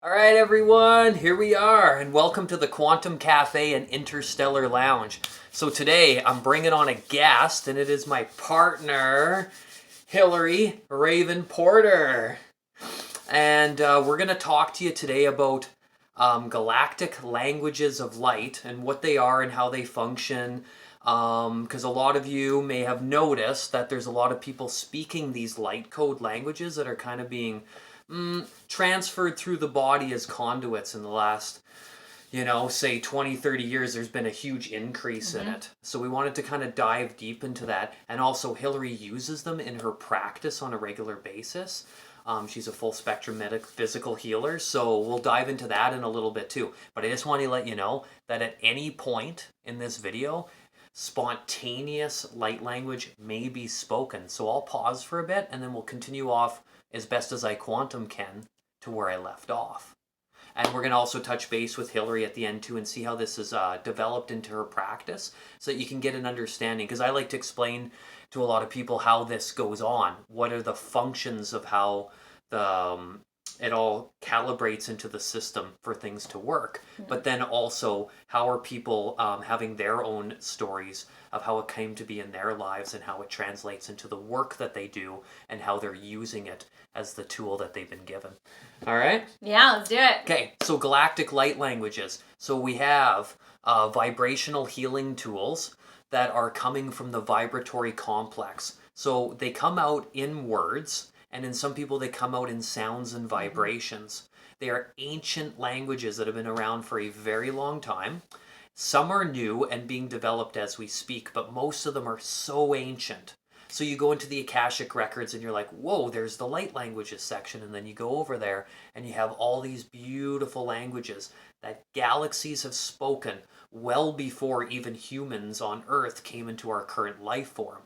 All right, everyone, here we are, and welcome to the Quantum Cafe and Interstellar Lounge. So today, I'm bringing on a guest, and it is my partner, Hillary Raven Porter. And we're going to talk to you today about galactic languages of light and what they are and how they function. Because a lot of you may have noticed that there's a lot of people speaking these light code languages that are kind of being transferred through the body as conduits in the last, say 20, 30 years. There's been a huge increase in it. So we wanted to kind of dive deep into that. And also Hillary uses them in her practice on a regular basis. She's a full spectrum metaphysical healer. So we'll dive into that in a little bit too. But I just want to let you know that at any point in this video, spontaneous light language may be spoken. So I'll pause for a bit and then we'll continue off as best as I quantum can to where I left off. And we're going to also touch base with Hillary at the end too and see how this is developed into her practice so that you can get an understanding. Because I like to explain to a lot of people how this goes on. What are the functions of how it all calibrates into the system for things to work. But then also, how are people having their own stories of how it came to be in their lives and how it translates into the work that they do and how they're using it as the tool that they've been given. All right? Yeah, let's do it. Okay, so galactic light languages. So we have vibrational healing tools that are coming from the vibratory complex. So they come out in words, and in some people they come out in sounds and vibrations. They are ancient languages that have been around for a very long time. Some are new and being developed as we speak, but most of them are so ancient. So you go into the Akashic records and you're like, whoa, there's the light languages section. And then you go over there and you have all these beautiful languages that galaxies have spoken well before even humans on Earth came into our current life form.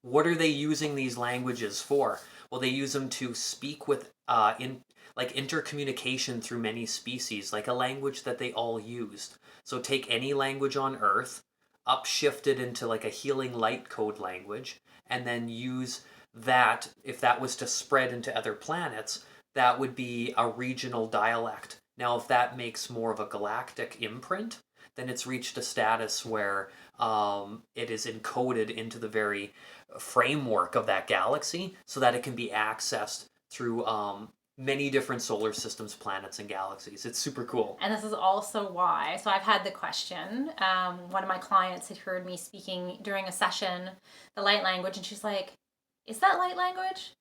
What are they using these languages for? Well, they use them to speak with intercommunication through many species, like a language that they all used. So take any language on Earth, upshift it into like a healing light code language, and then use that, if that was to spread into other planets, that would be a regional dialect. Now, if that makes more of a galactic imprint, then it's reached a status where it is encoded into the very framework of that galaxy so that it can be accessed through many different solar systems, planets, and galaxies. It's super cool. And this is also why, so I've had the question, one of my clients had heard me speaking during a session, the light language, and she's like, is that light language?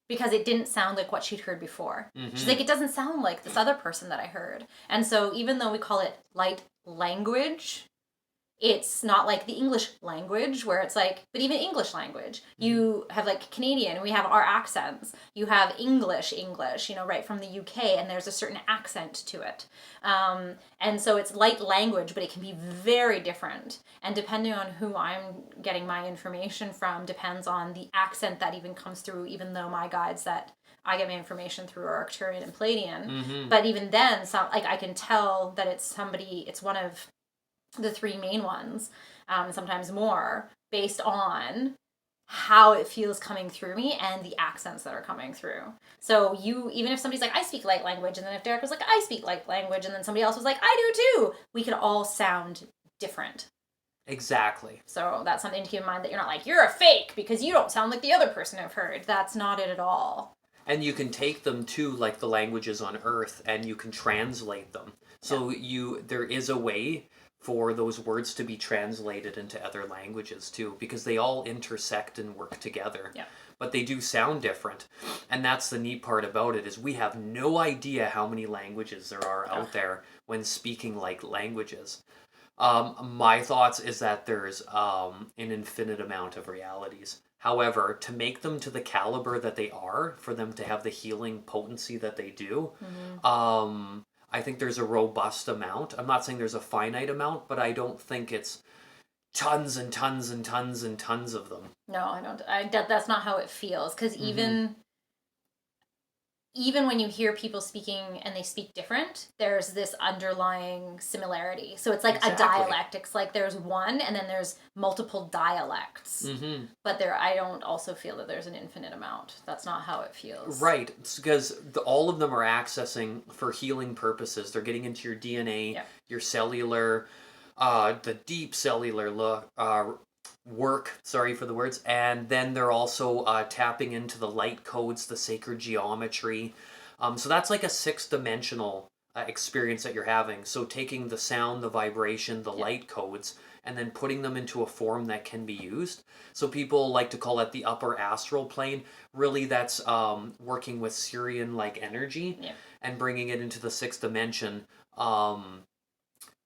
Because it didn't sound like what she'd heard before. She's like, it doesn't sound like this other person that I heard. And so even though we call it light language, it's not like the English language where it's like, but even English language, you have like Canadian, we have our accents. You have English, right from the UK, and there's a certain accent to it. And so it's light language, but it can be very different. And depending on who I'm getting my information from depends on the accent that even comes through, even though my guides that I get my information through are Arcturian and Palladian. But even then, I can tell that it's one of the three main ones, sometimes more, based on how it feels coming through me and the accents that are coming through. So even if somebody's like, I speak light language, and then if Derek was like, I speak light language, and then somebody else was like, I do too, we could all sound different. Exactly. So that's something to keep in mind, that you're not like, you're a fake because you don't sound like the other person I've heard. That's not it at all. And you can take them to like the languages on Earth and you can translate them. So there is a way for those words to be translated into other languages too, because they all intersect and work together. But they do sound different. And that's the neat part about it, is we have no idea how many languages there are out there when speaking like languages. My thoughts is that there's an infinite amount of realities. However, to make them to the caliber that they are, for them to have the healing potency that they do, I think there's a robust amount. I'm not saying there's a finite amount, but I don't think it's tons and tons and tons and tons of them. No, I don't. That's not how it feels. Because even even when you hear people speaking and they speak different, there's this underlying similarity. So it's like a dialect. It's like there's one and then there's multiple dialects. But I don't also feel that there's an infinite amount. That's not how it feels. Right, because all of them are accessing for healing purposes. They're getting into your DNA, your cellular, the deep cellular work, sorry for the words, and then they're also tapping into the light codes, the sacred geometry. So that's like a 6-dimensional experience that you're having. So taking the sound, the vibration, the light codes, and then putting them into a form that can be used. So people like to call it the upper astral plane. Really, that's working with Sirian-like energy and bringing it into the 6th dimension.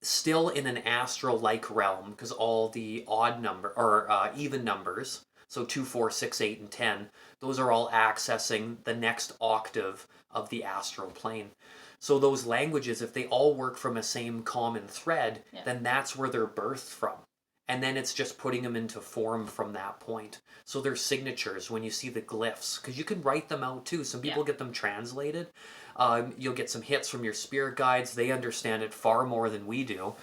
Still in an astral-like realm, because all the odd number or even numbers, so 2, 4, 6, 8, and 10, those are all accessing the next octave of the astral plane. So those languages, if they all work from a same common thread, then that's where they're birthed from. And then it's just putting them into form from that point. So they're signatures when you see the glyphs, because you can write them out too. Some people get them translated. You'll get some hits from your spirit guides. They understand it far more than we do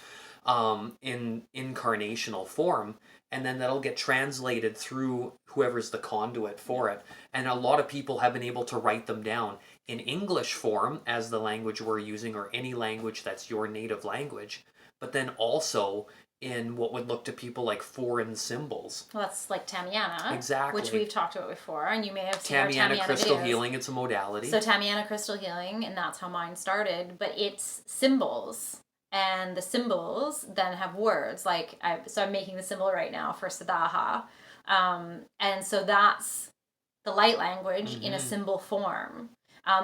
in incarnational form. And then that'll get translated through whoever's the conduit for it. And a lot of people have been able to write them down in English form as the language we're using, or any language that's your native language, but then also in what would look to people like foreign symbols. Well, that's like Tamiana. Exactly. Which we've talked about before, and you may have seen Tamiana our Tamiana crystal videos. healing, it's a modality. So Tamiana crystal healing, and that's how mine started, but it's symbols. And the symbols then have words, like, I'm making the symbol right now for Sadaha. And so that's the light language in a symbol form.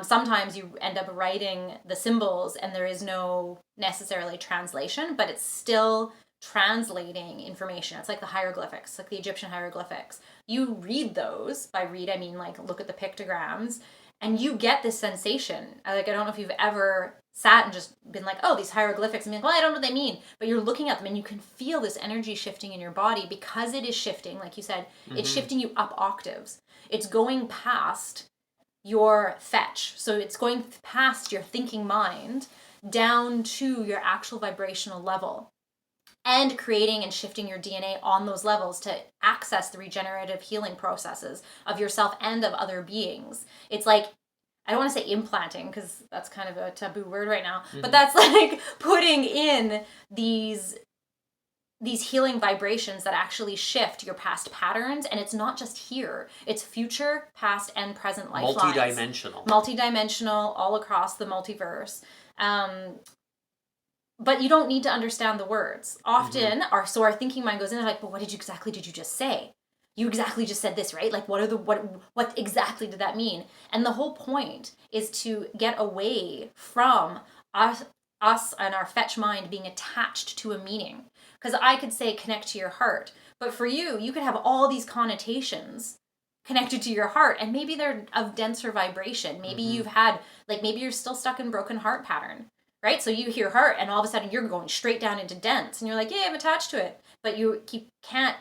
Sometimes you end up writing the symbols and there is no necessarily translation, but it's still translating information. It's like the hieroglyphics, like the Egyptian hieroglyphics. You read those, by read I mean like look at the pictograms, and you get this sensation. I don't know if you've ever sat and just been like, oh, these hieroglyphics, and be like, well, I don't know what they mean, but you're looking at them and you can feel this energy shifting in your body, because it is shifting, like you said, it's shifting you up octaves. It's going past your fetch. So it's going past your thinking mind down to your actual vibrational level, and creating and shifting your DNA on those levels to access the regenerative healing processes of yourself and of other beings. It's like, I don't want to say implanting, because that's kind of a taboo word right now, but that's like putting in these healing vibrations that actually shift your past patterns. And it's not just here, it's future, past, and present lifelines. Multidimensional, all across the multiverse. But you don't need to understand the words. Often our thinking mind goes in, like, but what exactly did you just say? You exactly just said this, right? Like, what exactly did that mean? And the whole point is to get away from us and our fetch mind being attached to a meaning. Because I could say connect to your heart, but for you could have all these connotations connected to your heart, and maybe they're of denser vibration. Maybe you've had, maybe you're still stuck in broken heart pattern, right? So you hear heart and all of a sudden you're going straight down into dense, and you're like, yeah, I'm attached to it. But you can't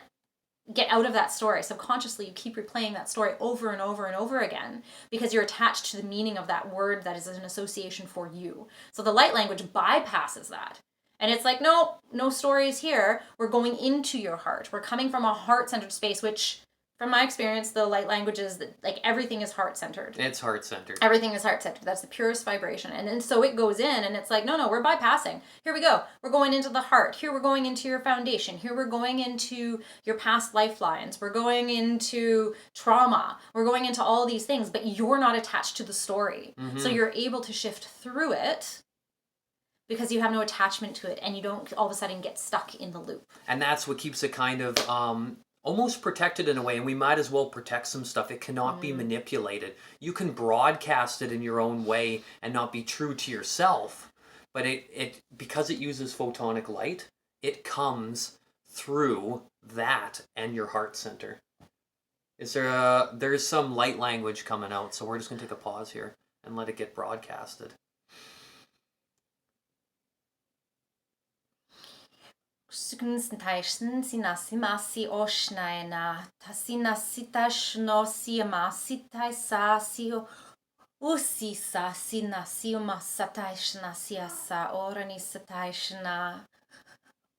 get out of that story. Subconsciously, you keep replaying that story over and over and over again, because you're attached to the meaning of that word that is an association for you. So the light language bypasses that. And it's like, no stories here. We're going into your heart. We're coming from a heart-centered space, which, from my experience, the light language is that, everything is heart-centered. It's heart-centered. Everything is heart-centered. That's the purest vibration. And then so it goes in, and it's like, no, we're bypassing. Here we go. We're going into the heart. Here we're going into your foundation. Here we're going into your past lifelines. We're going into trauma. We're going into all these things, but you're not attached to the story. So you're able to shift through it, because you have no attachment to it, and you don't all of a sudden get stuck in the loop. And that's what keeps it kind of almost protected in a way, and we might as well protect some stuff. It cannot be manipulated. You can broadcast it in your own way and not be true to yourself, but it because it uses photonic light, it comes through that and your heart center. There's some light language coming out, so we're just going to take a pause here and let it get broadcasted. Sinasi oshnaina, tasina sita shno siama sita sa sio Usisa sina siuma sataishna siasa orani sataishna.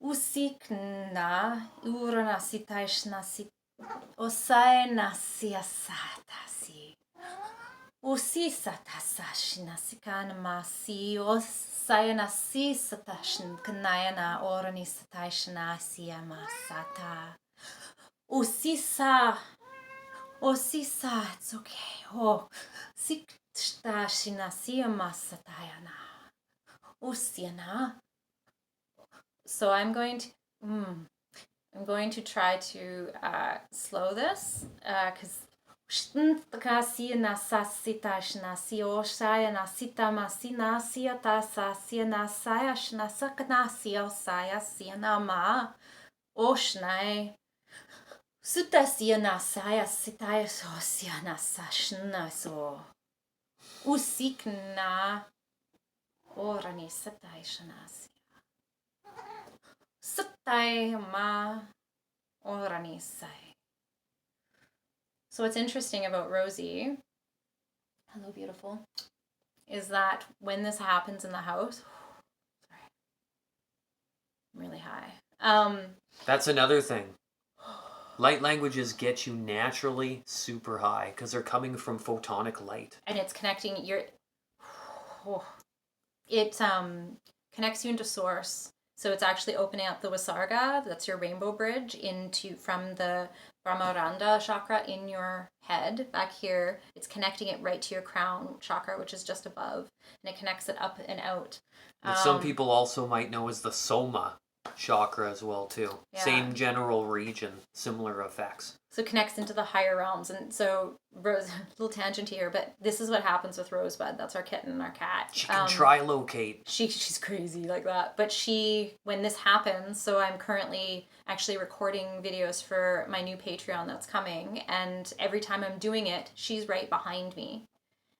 Usikna urana sitaishna sit osaina siasatasi. Usisatashina sikanmasi osaina sisatashin kanayana orani sataishna siamasata. Usisa, it's okay. Oh, siktashina siamasatayana. Usiana. So I'm going to try to slow this because usikna orani sataishanasi. So what's interesting about Rosie, hello beautiful, is that when this happens in the house, sorry, I'm really high. That's another thing. Light languages get you naturally super high because they're coming from photonic light. And it's connecting it connects you into source. So it's actually opening up the Visarga, that's your rainbow bridge, from the Brahmaranda chakra in your head back here. It's connecting it right to your crown chakra, which is just above, and it connects it up and out. But some people also might know as the Soma chakra as well too. Yeah. Same general region, similar effects. So it connects into the higher realms. And so Rose, little tangent here, but this is what happens with Rosebud. That's our kitten, our cat. She can trilocate. She's crazy like that. But when this happens, so I'm currently actually recording videos for my new Patreon that's coming, and every time I'm doing it, she's right behind me.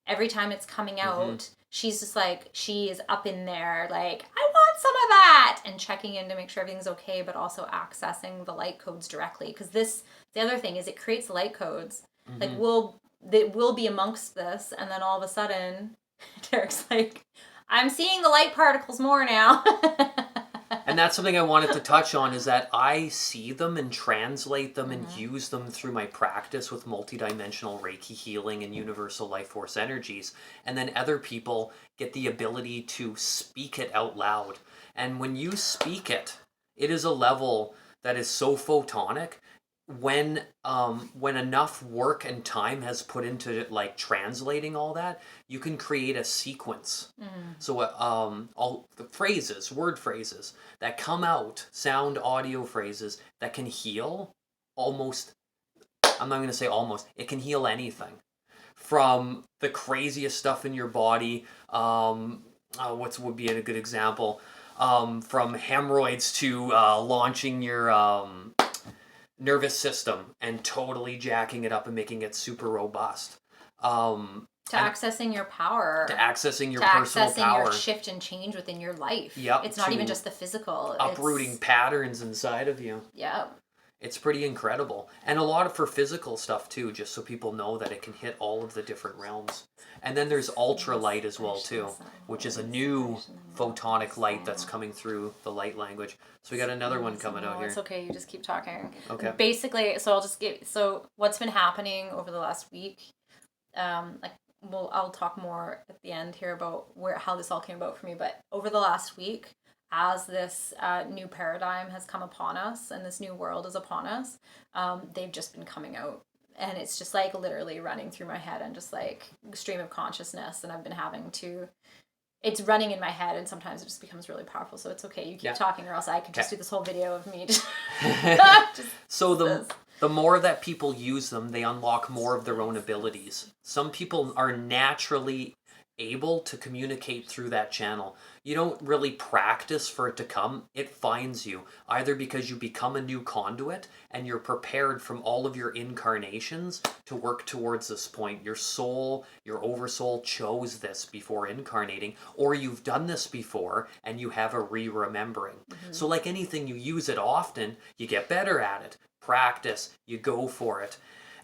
Every time it's coming out, she's just like, she is up in there, like, I want some of that, and checking in to make sure everything's okay, but also accessing the light codes directly. Because the other thing is it creates light codes. Like, we'll be amongst this, and then all of a sudden, Derek's like, I'm seeing the light particles more now. And that's something I wanted to touch on, is that I see them and translate them and use them through my practice with multidimensional Reiki healing and universal life force energies. And then other people get the ability to speak it out loud. And when you speak it, it is a level that is so photonic. When enough work and time has put into like translating all that, you can create a sequence. So all the phrases, word phrases that come out, sound audio phrases that can heal almost, I'm not going to say almost, it can heal anything from the craziest stuff in your body. What would be a good example? From hemorrhoids to launching your nervous system and totally jacking it up and making it super robust. To accessing your power. To accessing your personal power. To accessing your shift and change within your life. Yep. It's not even just the physical. Uprooting patterns inside of you. Yeah. It's pretty incredible. And a lot for physical stuff too, just so people know that it can hit all of the different realms. And then there's ultralight as well too, which is a new photonic light that's coming through the light language. So we got another one coming out here. It's okay, you just keep talking. Okay. Basically, so what's been happening over the last week, I'll talk more at the end here about how this all came about for me, but over the last week, as this new paradigm has come upon us and this new world is upon us, they've just been coming out. And it's just like literally running through my head and just like stream of consciousness. And I've been it's running in my head, and sometimes it just becomes really powerful. So it's okay. You keep talking, or else I could just do this whole video of me. So the more that people use them, they unlock more of their own abilities. Some people are naturally able to communicate through that channel. You don't really practice for it to come. It finds you, either because you become a new conduit and you're prepared from all of your incarnations to work towards this point. Your soul, your oversoul chose this before incarnating, or you've done this before and you have a re-remembering. So like anything, you use it often, you get better at it. Practice, you go for it.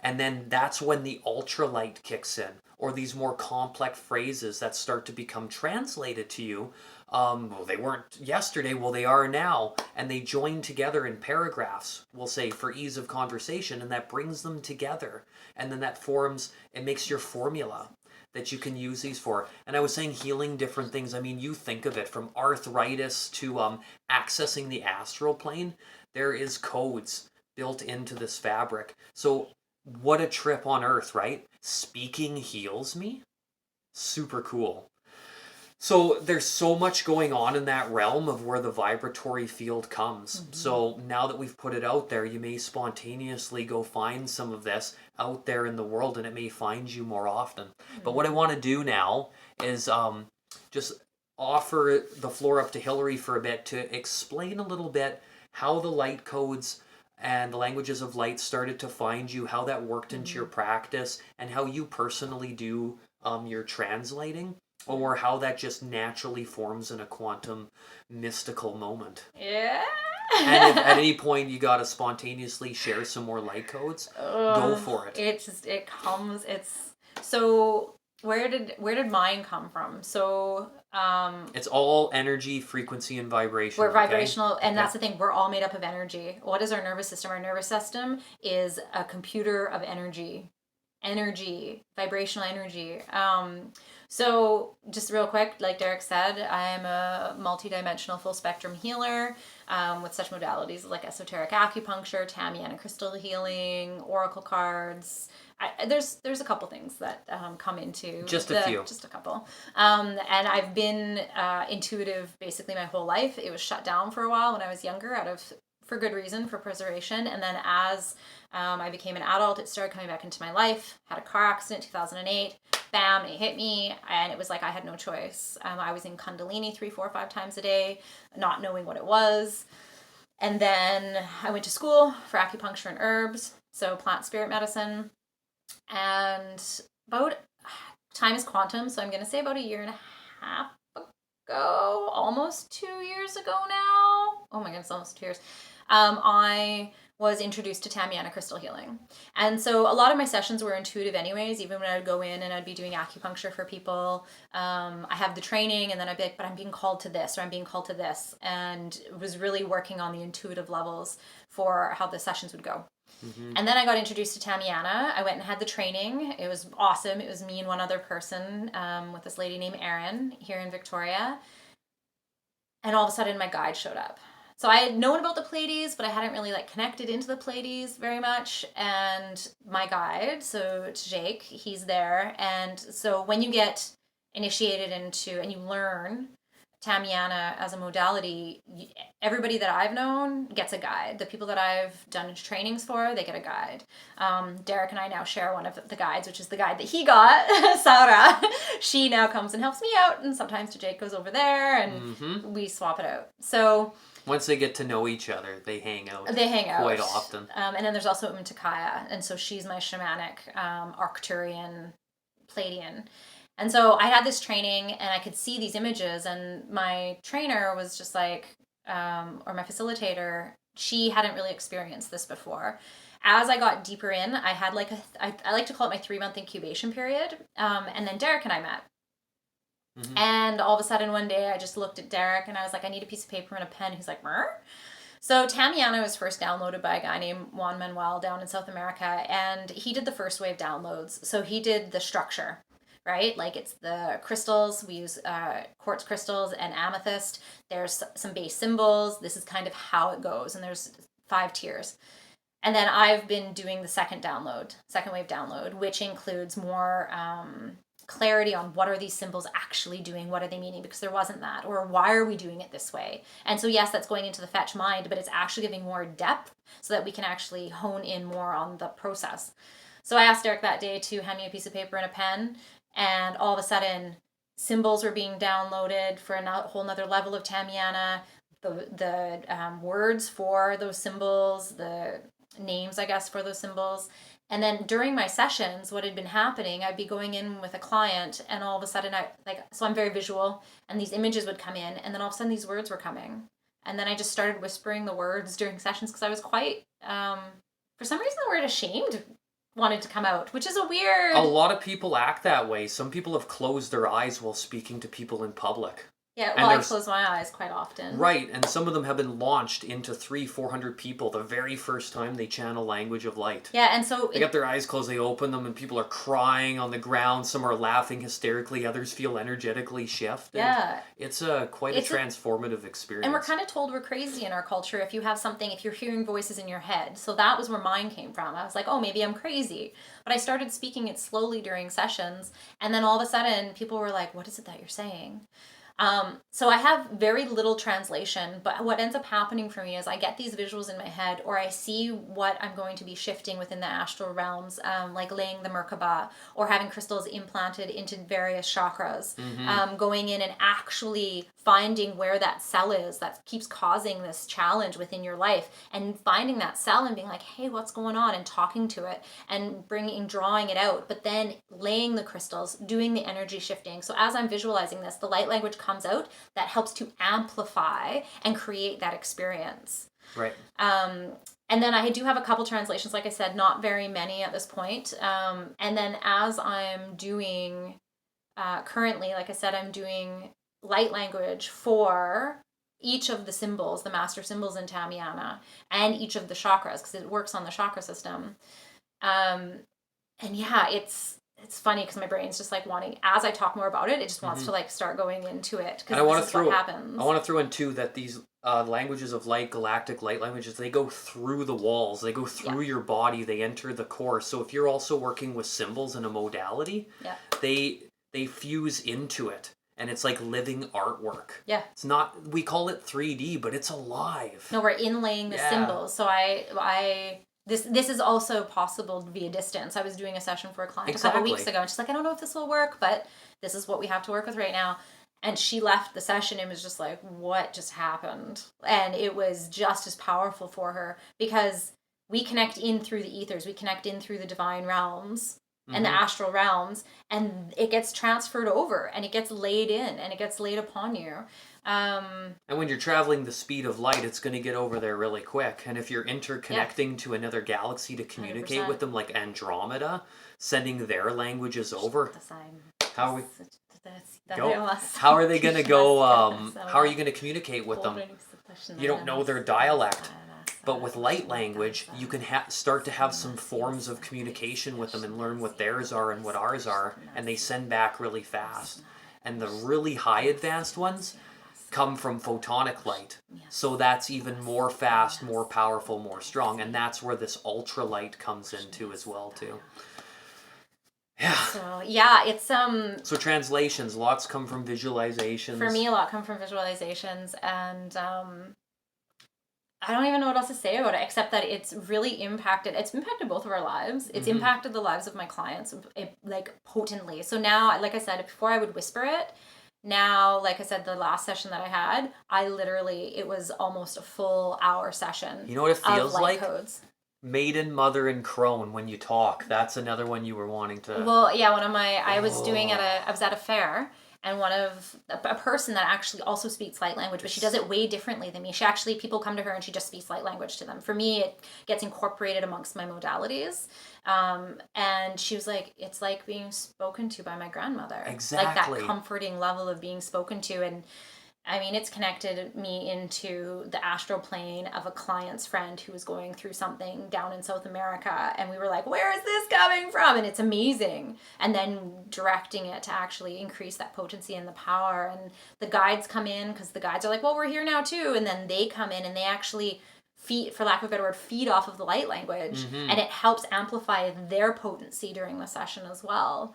And then that's when the ultralight kicks in, or these more complex phrases that start to become translated to you. Well, they weren't yesterday, well, they are now. And they join together in paragraphs, we'll say, for ease of conversation, and that brings them together. And then that forms, it makes your formula that you can use these for. And I was saying healing different things. I mean, you think of it from arthritis to accessing the astral plane. There is codes built into this fabric. So what a trip on earth, right? Speaking heals me. Super cool. So there's so much going on in that realm of where the vibratory field comes. So now that we've put it out there, you may spontaneously go find some of this out there in the world, and it may find you more often. But what I want to do now is just offer the floor up to Hillary for a bit to explain a little bit how the light codes and the languages of light started to find you, how that worked into your practice, and how you personally do your translating, or how that just naturally forms in a quantum mystical moment. Yeah. And if at any point you gotta spontaneously share some more light codes, go for it. It comes. It's so. Where did mine come from? So it's all energy, frequency, and vibration. We're vibrational, and that's the thing. We're all made up of energy. What is our nervous system? Our nervous system is a computer of energy, vibrational energy. So just real quick, like Derek said, I am a multidimensional full spectrum healer with such modalities like esoteric acupuncture, Tamiana crystal healing, oracle cards. There's a couple things that come into just a couple. And I've been intuitive basically my whole life. It was shut down for a while when I was younger for good reason, for preservation. And then as I became an adult, it started coming back into my life. Had a car accident, 2008. Bam, it hit me. And it was like I had no choice. I was in Kundalini 3, 4, 5 times a day, not knowing what it was. And then I went to school for acupuncture and herbs, so plant spirit medicine. And about, time is quantum, so I'm going to say about 1.5 years ago, almost 2 years ago now. Oh my goodness, almost 2 years. I was introduced to Tamiana crystal healing. And so a lot of my sessions were intuitive anyways, even when I would go in and I'd be doing acupuncture for people. I have the training, and then I'd be like, but I'm being called to this, or I'm being called to this. And was really working on the intuitive levels for how the sessions would go. And then I got introduced to Tamiana. I went and had the training. It was awesome. It was me and one other person with this lady named Erin here in Victoria. And all of a sudden my guide showed up. So I had known about the Pleiades, but I hadn't really connected into the Pleiades very much. And my guide, so Jake, he's there. And so when you get initiated into and you learn Tamiana as a modality, everybody that I've known gets a guide. The people that I've done trainings for, they get a guide. Derek and I now share one of the guides, which is the guide that he got, Sarah. She now comes and helps me out, and sometimes Jake goes over there, and we swap it out. So once they get to know each other, they hang out. Quite often. And then there's also Takaya, and so she's my shamanic, Arcturian, Pleiadian. And so I had this training, and I could see these images, and my trainer was just like, or my facilitator, she hadn't really experienced this before. As I got deeper in, I had I like to call it my 3-month incubation period, and then Derek and I met. And all of a sudden one day I just looked at Derek and I was like, I need a piece of paper and a pen. He's like, Mer? So Tamiana was first downloaded by a guy named Juan Manuel down in South America, and he did the first wave downloads. So he did the structure, right? It's the crystals. We use quartz crystals and amethyst. There's some base symbols. This is kind of how it goes. And there's 5 tiers. And then I've been doing the second wave download, which includes more clarity on what are these symbols actually doing, what are they meaning, because there wasn't that, or why are we doing it this way. And so yes, that's going into the fetch mind, but it's actually giving more depth so that we can actually hone in more on the process. So I asked Derek that day to hand me a piece of paper and a pen, and all of a sudden symbols were being downloaded for a whole nother level of Tamiana, the words for those symbols, the names, I guess, for those symbols. And then during my sessions, what had been happening, I'd be going in with a client, and all of a sudden so I'm very visual, and these images would come in, and then all of a sudden these words were coming. And then I just started whispering the words during sessions, because I was quite, for some reason, the word ashamed wanted to come out, which is a weird... A lot of people act that way. Some people have closed their eyes while speaking to people in public. Yeah, well, I close my eyes quite often. Right, and some of them have been launched into 300-400 people the very first time they channel language of light. Yeah, and so... They got their eyes closed, they open them, and people are crying on the ground. Some are laughing hysterically, others feel energetically shifted. Yeah. It's quite a transformative experience. And we're kind of told we're crazy in our culture if you have something, if you're hearing voices in your head. So that was where mine came from. I was like, oh, maybe I'm crazy. But I started speaking it slowly during sessions, and then all of a sudden, people were like, what is it that you're saying? So I have very little translation, but what ends up happening for me is I get these visuals in my head, or I see what I'm going to be shifting within the astral realms, like laying the Merkaba, or having crystals implanted into various chakras, going in and actually finding where that cell is that keeps causing this challenge within your life, and finding that cell and being like, hey, what's going on, and talking to it and drawing it out, but then laying the crystals, doing the energy shifting. So as I'm visualizing this, the light language comes out that helps to amplify and create that experience. Right. And then I do have a couple translations, like I said, not very many at this point. And then as I'm doing, currently, like I said, I'm doing light language for each of the symbols, the master symbols in Tamiana, and each of the chakras, because it works on the chakra system. And yeah, it's funny because my brain's just like wanting, as I talk more about it, it just wants to like start going into it, because this is what happens. I want to throw in too that these languages of light, galactic light languages, they go through the walls, they go through your body, they enter the core. So if you're also working with symbols in a modality, they fuse into it. And it's like living artwork. Yeah. It's not, we call it 3D, but it's alive. No, we're inlaying the symbols. So this is also possible via distance. I was doing a session for a client a couple weeks ago, and she's like, I don't know if this will work, but this is what we have to work with right now. And she left the session and was just like, what just happened? And it was just as powerful for her, because we connect in through the ethers. We connect in through the divine realms and the astral realms, and it gets transferred over, and it gets laid in, and it gets laid upon you. And when you're traveling the speed of light, it's going to get over there really quick. And if you're interconnecting to another galaxy to communicate 100%. With them, like Andromeda, sending their languages over, how are they going to go? How are you going to communicate with them? You don't know their dialect. But with light language, you can start to have some forms of communication with them and learn what theirs are and what ours are, and they send back really fast. And the really high advanced ones come from photonic light. So that's even more fast, more powerful, more strong, and that's where this ultralight comes into as well too. Yeah. So yeah, it's So translations, lots come from visualizations. For me, a lot come from visualizations, and I don't even know what else to say about it, except that it's really impacted both of our lives. It's impacted the lives of my clients, like, potently. So now, like I said, before I would whisper it, now, like I said, the last session that I had, it was almost a full hour session. You know what it feels like? Codes. Maiden, Mother, and Crone when you talk. That's another one you were wanting to... Well, yeah, I was at a fair, and a person that actually also speaks light language, but she does it way differently than me. People come to her and she just speaks light language to them. For me, it gets incorporated amongst my modalities. And she was like, it's like being spoken to by my grandmother. Exactly. Like that comforting level of being spoken to. And I mean, it's connected me into the astral plane of a client's friend who was going through something down in South America. And we were like, where is this coming from? And it's amazing. And then directing it to actually increase that potency and the power. And the guides come in, because the guides are like, well, we're here now too. And then they come in and they actually feed, for lack of a better word, feed off of the light language. And it helps amplify their potency during the session as well.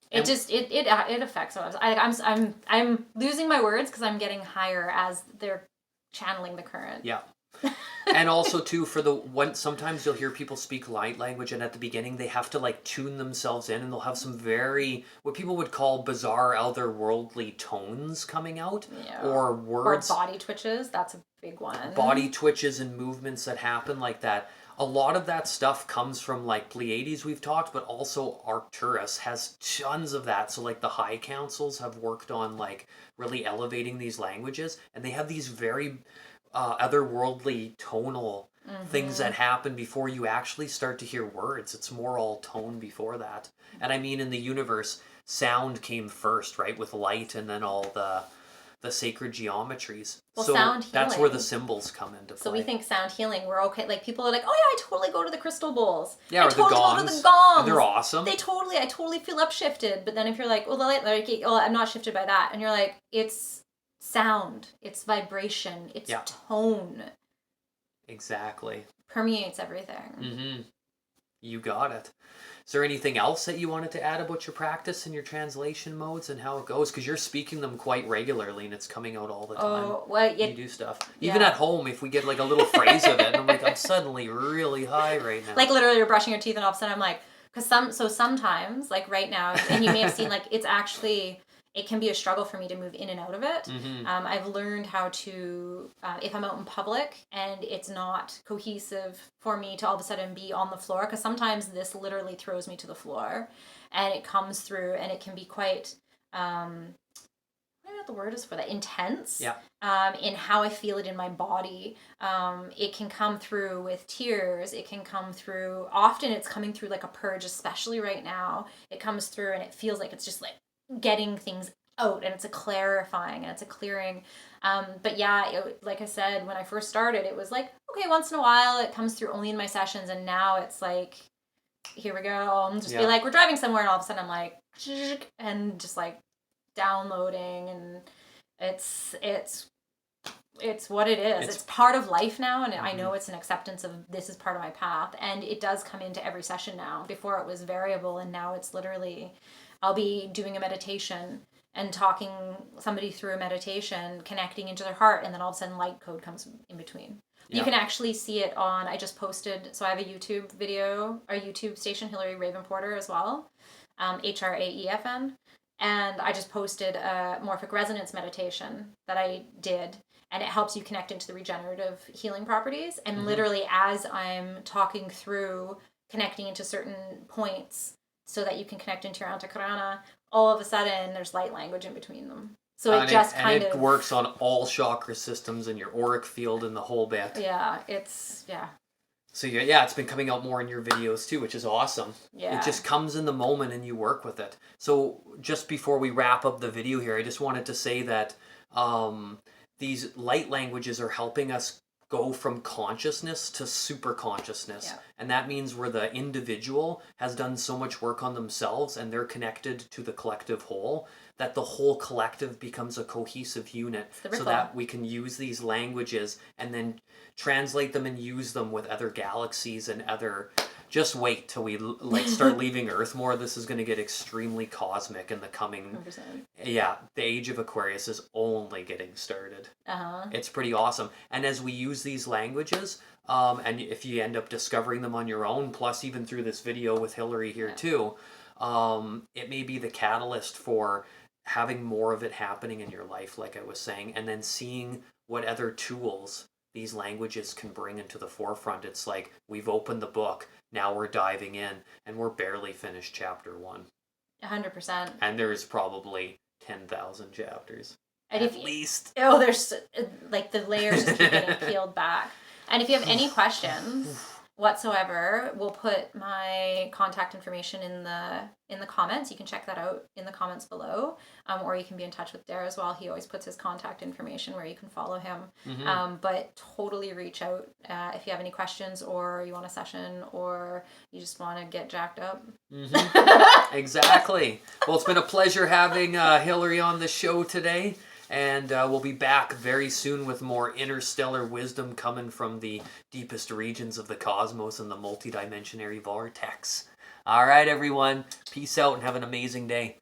It affects us. I'm losing my words because I'm getting higher as they're channeling the current. Yeah. And also too, sometimes you'll hear people speak light language, and at the beginning they have to like tune themselves in, and they'll have some what people would call bizarre, otherworldly tones coming out, or words, or body twitches. That's a big one. Body twitches and movements that happen like that. a lot of that stuff comes from like Pleiades we've talked, but also Arcturus has tons of that. So like the high councils have worked on like really elevating these languages, and they have these very otherworldly tonal things that happen before you actually start to hear words. It's more all tone before that. And I mean, in the universe, sound came first, right, with light, and then all the sacred geometries. Well, so sound that's where the healing. symbols come into play. So we think sound healing, we're okay. Like people are like, oh yeah, I totally go to the crystal bowls. Yeah, I or totally the gongs. go to the gongs. And they're awesome. I totally feel upshifted. But then if you're like, well, I'm not shifted by that, and you're like, it's sound, it's vibration, it's tone. Exactly. Permeates everything. Mm-hmm. You got it. Is there anything else that you wanted to add about your practice and your translation modes and how it goes? Because you're speaking them quite regularly and it's coming out all the time. Oh, well, you do stuff. Even at home, if we get like a little phrase of it, and I'm like, I'm suddenly really high right now. Like literally you're brushing your teeth and all of a sudden I'm like, sometimes, like right now, and you may have seen, like, it's actually, it can be a struggle for me to move in and out of it. Mm-hmm. I've learned how to, if I'm out in public and it's not cohesive for me to all of a sudden be on the floor, because sometimes this literally throws me to the floor, and it comes through, and it can be quite, I don't know what the word is for that, intense. Yeah. In how I feel it in my body. It can come through with tears. It can come through, often it's coming through like a purge, especially right now. It comes through and it feels like it's just like getting things out, and it's a clarifying and it's a clearing. But yeah, like I said, when I first started, it was like, okay, once in a while it comes through only in my sessions, and now it's like, here we go. And just be like, we're driving somewhere, and all of a sudden I'm like, and just like downloading, and it's what it is. It's part of life now, and I know it's an acceptance of this is part of my path, and it does come into every session now. Before it was variable, and now it's literally, I'll be doing a meditation and talking somebody through a meditation, connecting into their heart, and then all of a sudden light code comes in between. You can actually see it on, I just posted, so I have a YouTube video, our YouTube station, Hillary Raven Porter as well, HRAEFN, and I just posted a morphic resonance meditation that I did, and it helps you connect into the regenerative healing properties. And literally, as I'm talking through connecting into certain points so that you can connect into your Antakarana, all of a sudden there's light language in between them. So it works on all chakra systems and your auric field and the whole bit. Yeah, So it's been coming out more in your videos too, which is awesome. Yeah. It just comes in the moment and you work with it. So just before we wrap up the video here, I just wanted to say that these light languages are helping us go from consciousness to super consciousness. Yeah. And that means where the individual has done so much work on themselves and they're connected to the collective whole, that the whole collective becomes a cohesive unit, so that we can use these languages and then translate them and use them with other galaxies and other... Just wait till we start leaving Earth more. This is going to get extremely cosmic in the coming... 100%. Yeah, the age of Aquarius is only getting started. It's pretty awesome. And as we use these languages, and if you end up discovering them on your own, plus even through this video with Hillary here too, it may be the catalyst for having more of it happening in your life, like I was saying, and then seeing what other tools these languages can bring into the forefront. It's like, we've opened the book, now we're diving in, and we're barely finished chapter 1. 100%. And there's probably 10,000 chapters. And at least. Oh, there's, like, the layers just keep getting peeled back. And if you have any questions whatsoever, we'll put my contact information in the comments. You can check that out in the comments below, or you can be in touch with Dare as well. He always puts his contact information where you can follow him. But totally reach out if you have any questions, or you want a session, or you just want to get jacked up. Exactly. Well, it's been a pleasure having Hillary on the show today. And we'll be back very soon with more interstellar wisdom coming from the deepest regions of the cosmos and the multidimensionary vortex. All right, everyone. Peace out and have an amazing day.